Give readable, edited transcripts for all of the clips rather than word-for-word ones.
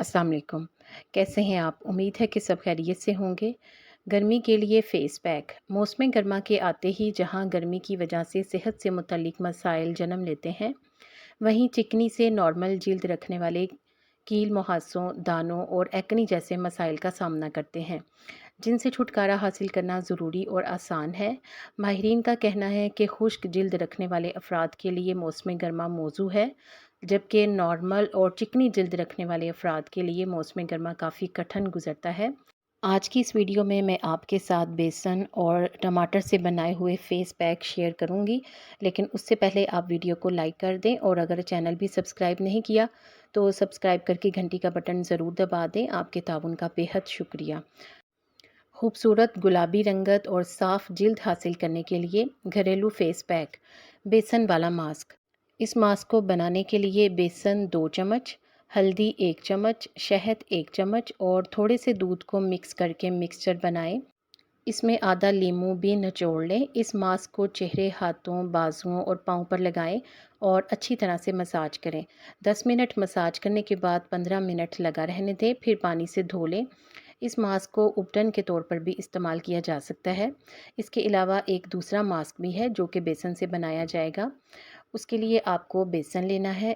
अस्सलाम वालेकुम। कैसे हैं आप? उम्मीद है कि सब खैरियत से होंगे। गर्मी के लिए फ़ेस पैक। मौसम गर्मा के आते ही जहां गर्मी की वजह से सेहत से मुतल्लिक मसाइल जन्म लेते हैं, वहीं चिकनी से नॉर्मल जिल्द रखने वाले कील मुहासों, दानों और एक्ने जैसे मसाइल का सामना करते हैं, जिनसे छुटकारा हासिल करना ज़रूरी और आसान है। माहिरीन का कहना है कि खुश्क जिल्द रखने वाले अफराद के लिए मौसम गर्मा मौजू है, जबकि नॉर्मल और चिकनी जिल्द रखने वाले अफराद के लिए मौसम गर्मा काफ़ी कठिन गुजरता है। आज की इस वीडियो में मैं आपके साथ बेसन और टमाटर से बनाए हुए फ़ेस पैक शेयर करूंगी, लेकिन उससे पहले आप वीडियो को लाइक कर दें और अगर चैनल भी सब्सक्राइब नहीं किया तो सब्सक्राइब करके घंटी का बटन ज़रूर दबा दें। आपके ताउन का बेहद शुक्रिया। खूबसूरत गुलाबी रंगत और साफ़ जिल्द हासिल करने के लिए घरेलू फ़ेस पैक। बेसन वाला मास्क। इस मास्क को बनाने के लिए बेसन 2 चम्मच, हल्दी 1 चम्मच, शहद 1 चम्मच और थोड़े से दूध को मिक्स करके मिक्सचर बनाएं। इसमें आधा लीमू भी निचोड़ लें। इस मास्क को चेहरे, हाथों, बाजुओं और पाँव पर लगाएं और अच्छी तरह से मसाज करें। 10 मिनट मसाज करने के बाद 15 मिनट लगा रहने दें, फिर पानी से धो लें। इस मास्क को उपटन के तौर पर भी इस्तेमाल किया जा सकता है। इसके अलावा एक दूसरा मास्क भी है जो कि बेसन से बनाया जाएगा। उसके लिए आपको बेसन लेना है।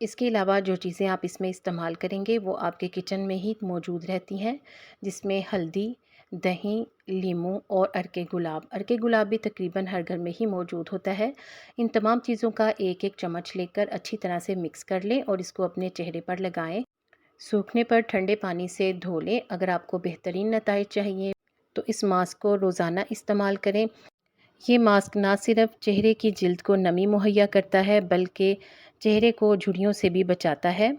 इसके अलावा जो चीज़ें आप इसमें इस्तेमाल करेंगे वो आपके किचन में ही मौजूद रहती हैं, जिसमें हल्दी, दही, लीमू और अर्के गुलाब भी तकरीबन हर घर में ही मौजूद होता है। इन तमाम चीज़ों का एक एक चम्मच लेकर अच्छी तरह से मिक्स कर लें और इसको अपने चेहरे पर लगाएं। सूखने पर ठंडे पानी से धो लें। अगर आपको बेहतरीन नताइज चाहिए तो इस मास्क को रोज़ाना इस्तेमाल करें। ये मास्क ना सिर्फ चेहरे की जिल्द को नमी मुहैया करता है, बल्कि चेहरे को झुर्रियों से भी बचाता है।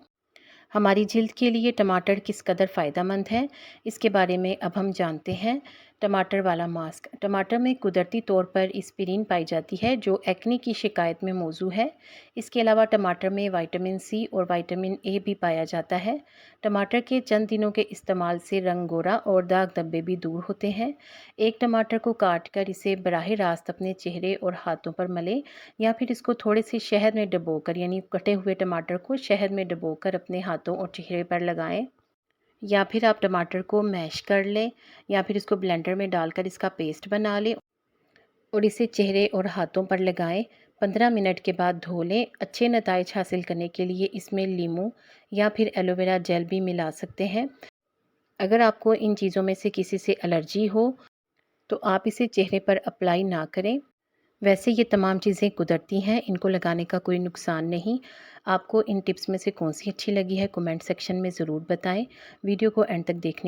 हमारी जिल्द के लिए टमाटर किस कदर फ़ायदेमंद है, इसके बारे में अब हम जानते हैं। टमाटर वाला मास्क। टमाटर में कुदरती तौर पर एस्पिरिन पाई जाती है, जो एक्ने की शिकायत में मौजू है। इसके अलावा टमाटर में विटामिन सी और विटामिन ए भी पाया जाता है। टमाटर के चंद दिनों के इस्तेमाल से रंग गोरा और दाग धब्बे भी दूर होते हैं। एक टमाटर को काट कर इसे बराह रास्त अपने चेहरे और हाथों पर मलें, या फिर इसको थोड़े से शहद में डुबोकर, यानी कटे हुए टमाटर को शहद में डुबोकर अपने हाथों और चेहरे पर लगाएं। या फिर आप टमाटर को मैश कर लें, या फिर इसको ब्लेंडर में डालकर इसका पेस्ट बना लें और इसे चेहरे और हाथों पर लगाएं। 15 मिनट के बाद धो लें। अच्छे नताइज हासिल करने के लिए इसमें लीमू या फिर एलोवेरा जेल भी मिला सकते हैं। अगर आपको इन चीज़ों में से किसी से एलर्जी हो तो आप इसे चेहरे पर अप्लाई ना करें। वैसे ये तमाम चीज़ें कुदरती हैं, इनको लगाने का कोई नुकसान नहीं। आपको इन टिप्स में से कौन सी अच्छी लगी है, कमेंट सेक्शन में ज़रूर बताएं। वीडियो को एंड तक देखने